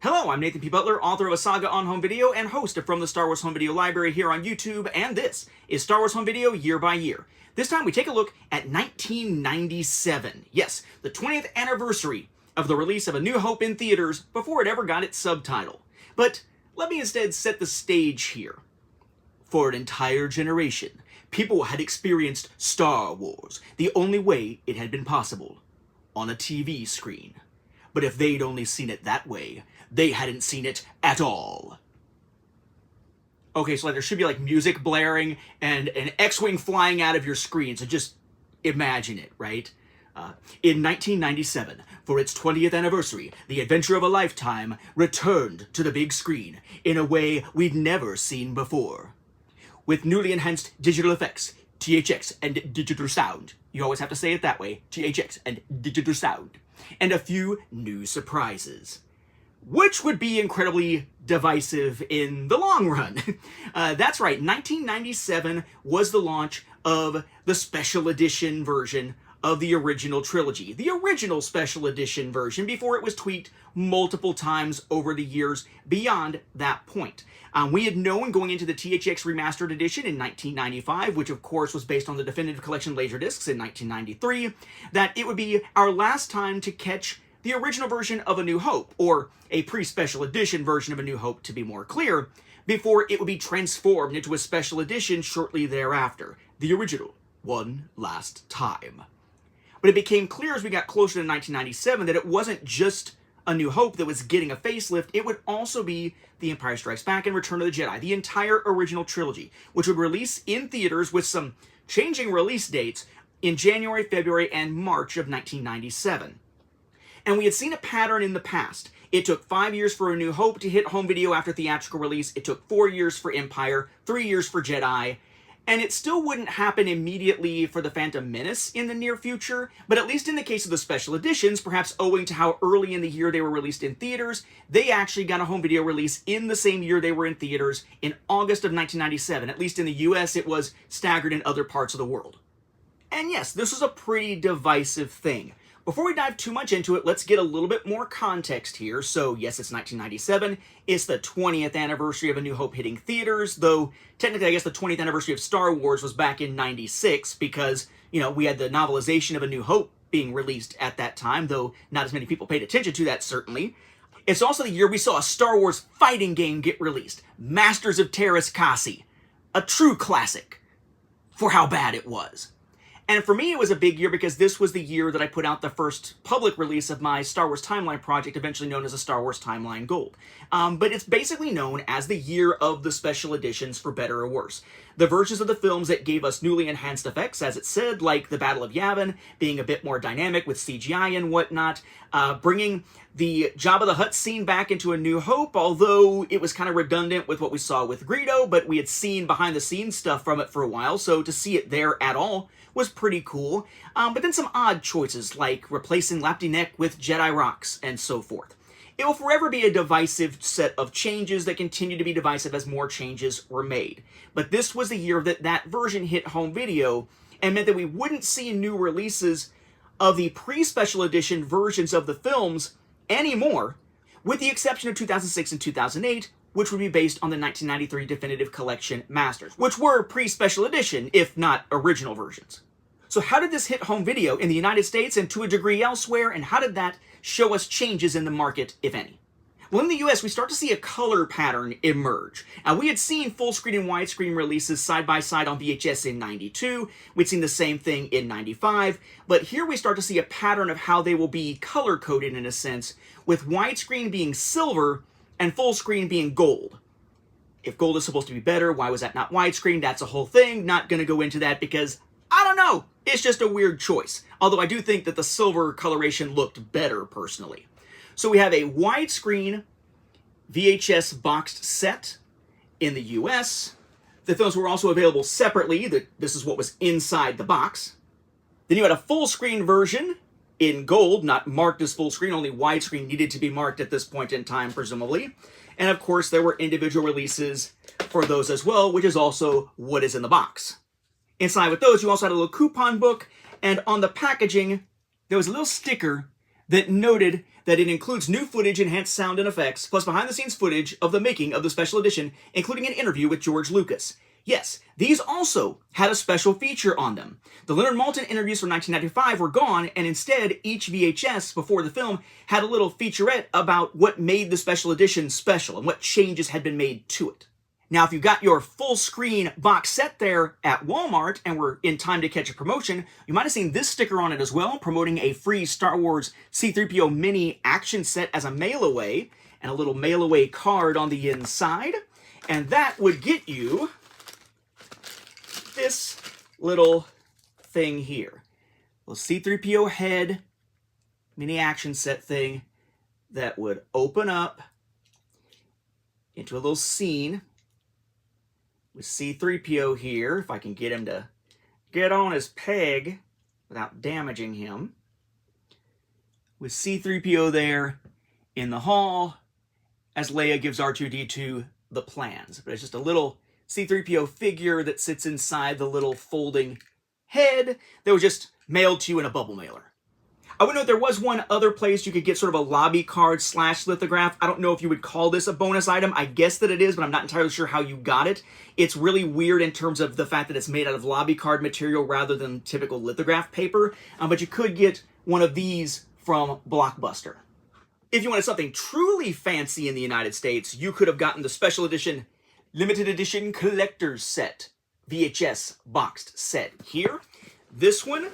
Hello, I'm Nathan P. Butler, author of a Saga on Home Video and host of From the Star Wars Home Video Library here on YouTube, and this is Star Wars Home Video Year by Year. This time we take a look at 1997. Yes, the 20th anniversary of the release of A New Hope in theaters before it ever got its subtitle. But let me instead set the stage here. For an entire generation, people had experienced Star Wars the only way it had been possible, on a TV screen. But if they'd only seen it that way, they hadn't seen it at all. Okay, so there should be like music blaring and an X-Wing flying out of your screen, so just imagine it, right? In 1997, for its 20th anniversary, the adventure of a lifetime returned to the big screen in a way we'd never seen before. With newly enhanced digital effects, THX and digital sound. You always have to say it that way, THX and digital sound. And a few new surprises, which would be incredibly divisive in the long run. That's right, 1997 was the launch of the special edition version of the original trilogy. The original special edition version before it was tweaked multiple times over the years beyond that point. We had known going into the THX Remastered Edition in 1995, which of course was based on the Definitive Collection LaserDiscs in 1993, that it would be our last time to catch the original version of A New Hope, or a pre-special edition version of A New Hope to be more clear, before it would be transformed into a special edition shortly thereafter. The original, one last time. But it became clear as we got closer to 1997 that it wasn't just A New Hope that was getting a facelift, it would also be The Empire Strikes Back and Return of the Jedi, the entire original trilogy, which would release in theaters with some changing release dates in January, February, and March of 1997. And we had seen a pattern in the past. It took 5 years for A New Hope to hit home video after theatrical release, it took 4 years for Empire, 3 years for Jedi, and it still wouldn't happen immediately for The Phantom Menace in the near future, but at least in the case of the special editions, perhaps owing to how early in the year they were released in theaters, they actually got a home video release in the same year they were in theaters, in August of 1997. At least in the US, it was staggered in other parts of the world. And yes, this was a pretty divisive thing. Before we dive too much into it, let's get a little bit more context here. So yes, it's 1997. It's the 20th anniversary of A New Hope hitting theaters, though technically I guess the 20th anniversary of Star Wars was back in 96 because, you know, we had the novelization of A New Hope being released at that time, though not as many people paid attention to that, certainly. It's also the year we saw a Star Wars fighting game get released, Masters of Terras Kasi, a true classic for how bad it was. And for me, it was a big year because this was the year that I put out the first public release of my Star Wars Timeline project, eventually known as a Star Wars Timeline Gold. But it's basically known as the year of the special editions, for better or worse. The versions of the films that gave us newly enhanced effects, as it said, like the Battle of Yavin, being a bit more dynamic with CGI and whatnot, bringing the Jabba the Hutt scene back into A New Hope, although it was kind of redundant with what we saw with Greedo, but we had seen behind-the-scenes stuff from it for a while, so to see it there at all was pretty cool. But then some odd choices, like replacing Lapti Nek with Jedi Rocks, and so forth. It will forever be a divisive set of changes that continue to be divisive as more changes were made. But this was the year that that version hit home video, and meant that we wouldn't see new releases of the pre-special edition versions of the films anymore, with the exception of 2006 and 2008, which would be based on the 1993 Definitive Collection Masters, which were pre-special edition, if not original versions. So how did this hit home video in the United States and to a degree elsewhere, and how did that show us changes in the market, if any? Well, in the US, we start to see a color pattern emerge. Now, we had seen full-screen and widescreen releases side-by-side on VHS in 92, we'd seen the same thing in 95, but here we start to see a pattern of how they will be color-coded in a sense, with widescreen being silver and full screen being gold. If gold is supposed to be better, why was that not widescreen? That's a whole thing. Not going to go into that because, I don't know, it's just a weird choice. Although I do think that the silver coloration looked better, personally. So we have a widescreen VHS boxed set in the US. The films were also available separately. This is what was inside the box. Then you had a full screen version in gold, not marked as full screen, only widescreen needed to be marked at this point in time, presumably. And of course, there were individual releases for those as well, which is also what is in the box. Inside with those, you also had a little coupon book, and on the packaging, there was a little sticker that noted that it includes new footage, enhanced sound and effects, plus behind-the-scenes footage of the making of the special edition, including an interview with George Lucas. Yes, these also had a special feature on them. The Leonard Maltin interviews from 1995 were gone, and instead, each VHS before the film had a little featurette about what made the special edition special and what changes had been made to it. Now, if you got your full-screen box set there at Walmart and were in time to catch a promotion, you might have seen this sticker on it as well, promoting a free Star Wars C-3PO mini action set as a mail-away, and a little mail-away card on the inside. And that would get you this little thing here. A little C-3PO head mini action set thing that would open up into a little scene with C-3PO here, if I can get him to get on his peg without damaging him. With C-3PO there in the hall as Leia gives R2-D2 the plans. But it's just a little C-3PO figure that sits inside the little folding head that was just mailed to you in a bubble mailer. I would note there was one other place you could get sort of a lobby card / lithograph. I don't know if you would call this a bonus item. I guess that it is, but I'm not entirely sure how you got it. It's really weird in terms of the fact that it's made out of lobby card material rather than typical lithograph paper, but you could get one of these from Blockbuster. If you wanted something truly fancy in the United States, you could have gotten the special edition, limited edition collector's set, VHS boxed set here. This one,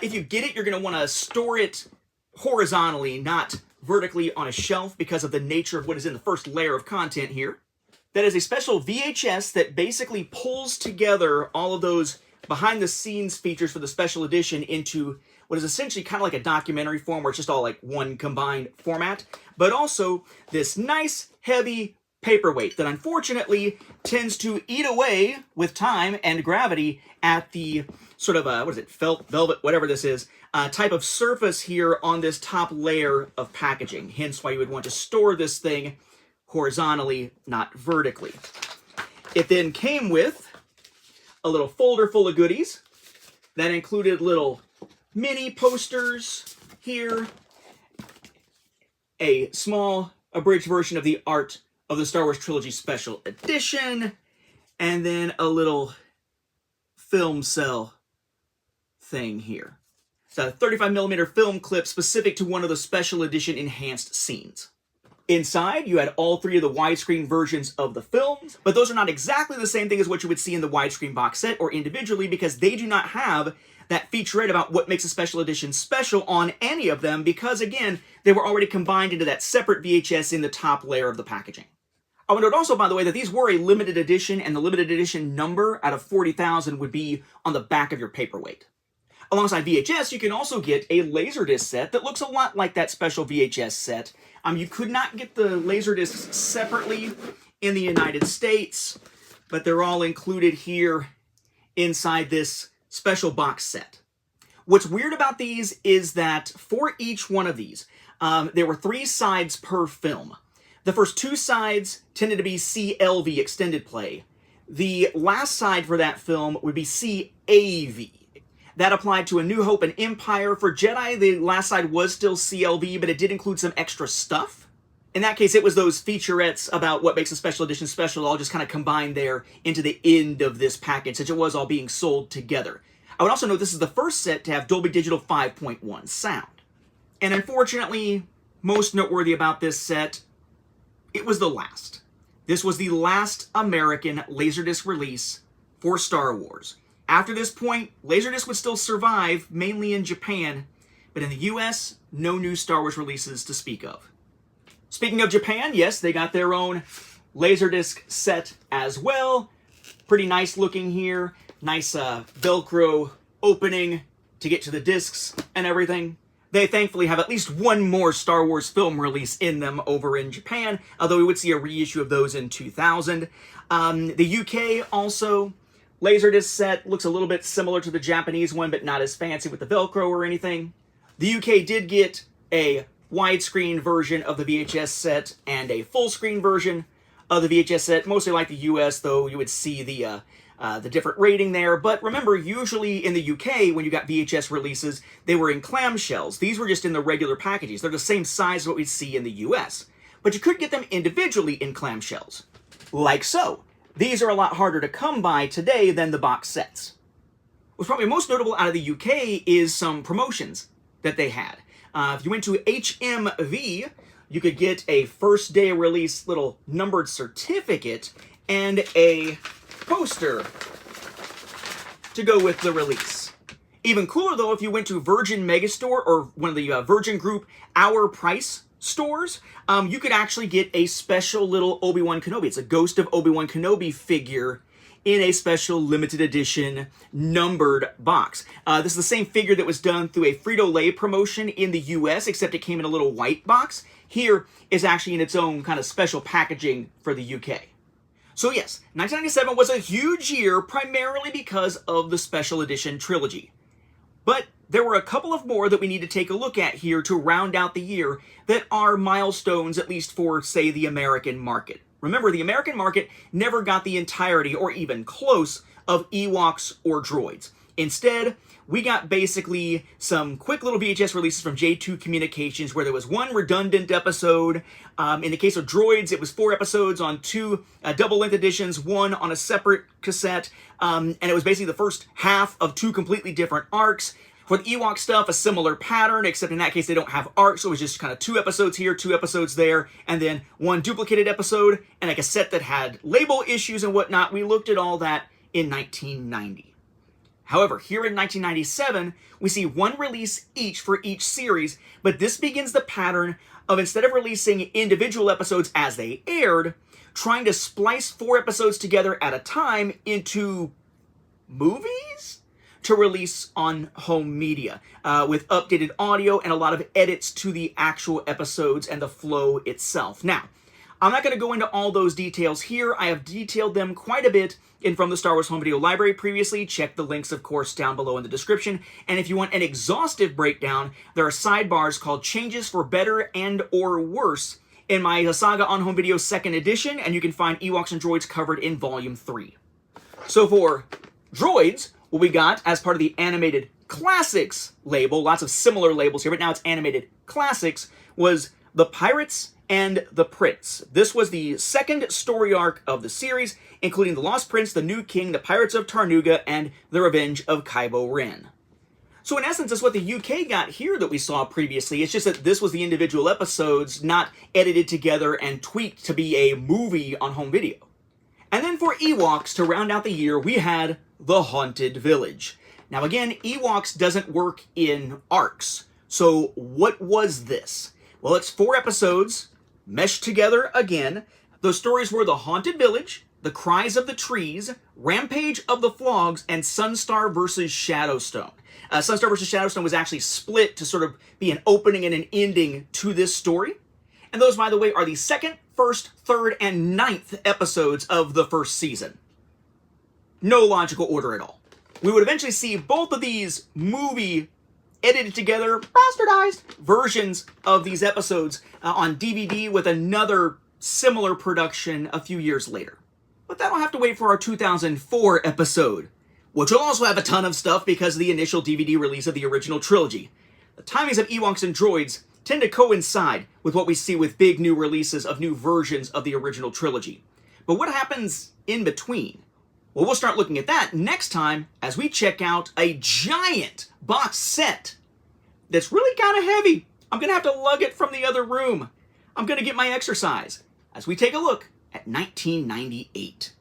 if you get it, you're going to want to store it horizontally, not vertically on a shelf because of the nature of what is in the first layer of content here. That is a special VHS that basically pulls together all of those behind-the-scenes features for the special edition into what is essentially kind of like a documentary form where it's just all like one combined format, but also this nice, heavy paperweight that unfortunately tends to eat away with time and gravity at the sort of, what is it, felt, velvet, whatever this is, type of surface here on this top layer of packaging. Hence why you would want to store this thing horizontally, not vertically. It then came with a little folder full of goodies that included little mini posters here, a small abridged version of the art of the Star Wars Trilogy Special Edition, and then a little film cell thing here. It's a 35mm film clip specific to one of the Special Edition enhanced scenes. Inside, you had all three of the widescreen versions of the films, but those are not exactly the same thing as what you would see in the widescreen box set or individually because they do not have that featurette about what makes a special edition special on any of them because, again, they were already combined into that separate VHS in the top layer of the packaging. I would note also, by the way, that these were a limited edition, and the limited edition number out of 40,000 would be on the back of your paperweight. Alongside VHS, you can also get a LaserDisc set that looks a lot like that special VHS set. You could not get the LaserDiscs separately in the United States, but they're all included here inside this special box set. What's weird about these is that for each one of these, there were 3 sides per film. The first 2 sides tended to be CLV, extended play. The last side for that film would be CAV. That applied to A New Hope and Empire. For Jedi, the last side was still CLV, but it did include some extra stuff. In that case, it was those featurettes about what makes a special edition special all just kind of combined there into the end of this package, since it was all being sold together. I would also note this is the first set to have Dolby Digital 5.1 sound. And unfortunately, most noteworthy about this set, it was the last. This was the last American LaserDisc release for Star Wars. After this point, LaserDisc would still survive, mainly in Japan, but in the US, no new Star Wars releases to speak of. Speaking of Japan, yes, they got their own LaserDisc set as well. Pretty nice looking here. Nice Velcro opening to get to the discs and everything. They thankfully have at least one more Star Wars film release in them over in Japan, although we would see a reissue of those in 2000. The UK also, LaserDisc set looks a little bit similar to the Japanese one, but not as fancy with the Velcro or anything. The UK did get a widescreen version of the VHS set and a full screen version of the VHS set, mostly like the US, though you would see the the different rating there. But remember, usually in the UK, when you got VHS releases, they were in clamshells. These were just in the regular packages. They're the same size as what we see in the US. But you could get them individually in clamshells. Like so. These are a lot harder to come by today than the box sets. What's probably most notable out of the UK is some promotions that they had. If you went to HMV, you could get a first day release little numbered certificate and a poster to go with the release. Even cooler though, if you went to Virgin Megastore or one of the Virgin Group Our Price stores, you could actually get a special little Obi-Wan Kenobi. It's a Ghost of Obi-Wan Kenobi figure in a special limited edition numbered box. This is the same figure that was done through a Frito-Lay promotion in the US, except it came in a little white box. Here is actually in its own kind of special packaging for the UK. So yes, 1997 was a huge year primarily because of the special edition trilogy. But there were a couple of more that we need to take a look at here to round out the year that are milestones, at least for, say, the American market. Remember, the American market never got the entirety, or even close, of Ewoks or droids. Instead, we got basically some quick little VHS releases from J2 Communications where there was one redundant episode. In the case of droids, it was 4 episodes on 2 double-length editions, 1 on a separate cassette, and it was basically the first half of 2 completely different arcs. For the Ewok stuff, a similar pattern, except in that case they don't have arcs, so it was just kind of 2 episodes here, 2 episodes there, and then 1 duplicated episode, and a cassette that had label issues and whatnot. We looked at all that in 1990. However, here in 1997, we see 1 release each for each series, but this begins the pattern of, instead of releasing individual episodes as they aired, trying to splice 4 episodes together at a time into movies to release on home media, with updated audio and a lot of edits to the actual episodes and the flow itself. Now, I'm not going to go into all those details here. I have detailed them quite a bit in From the Star Wars Home Video Library previously. Check the links, of course, down below in the description. And if you want an exhaustive breakdown, there are sidebars called Changes for Better and or Worse in my Saga on Home Video 2nd edition, and you can find Ewoks and Droids covered in Volume 3. So for Droids, what we got as part of the Animated Classics label, lots of similar labels here, but now it's Animated Classics, was The Pirates and the Prince. This was the 2nd story arc of the series, including The Lost Prince, The New King, The Pirates of Tarnuga, and The Revenge of Kylo Ren. So in essence, that's what the UK got here that we saw previously. It's just that this was the individual episodes, not edited together and tweaked to be a movie on home video. And then for Ewoks, to round out the year, we had The Haunted Village. Now again, Ewoks doesn't work in arcs. So what was this? Well, it's 4 episodes, meshed together again. Those stories were The Haunted Village, The Cries of the Trees, Rampage of the Flogs, and Sunstar vs. Shadowstone. Sunstar vs. Shadowstone was actually split to sort of be an opening and an ending to this story. And those, by the way, are the 2nd, 1st, 3rd, and 9th episodes of the 1st season. No logical order at all. We would eventually see both of these movie edited together, bastardized versions of these episodes on DVD with another similar production a few years later. But that'll have to wait for our 2004 episode, which will also have a ton of stuff because of the initial DVD release of the original trilogy. The timings of Ewoks and Droids tend to coincide with what we see with big new releases of new versions of the original trilogy. But what happens in between? Well, we'll start looking at that next time as we check out a giant box set that's really kind of heavy. I'm going to have to lug it from the other room. I'm going to get my exercise as we take a look at 1998.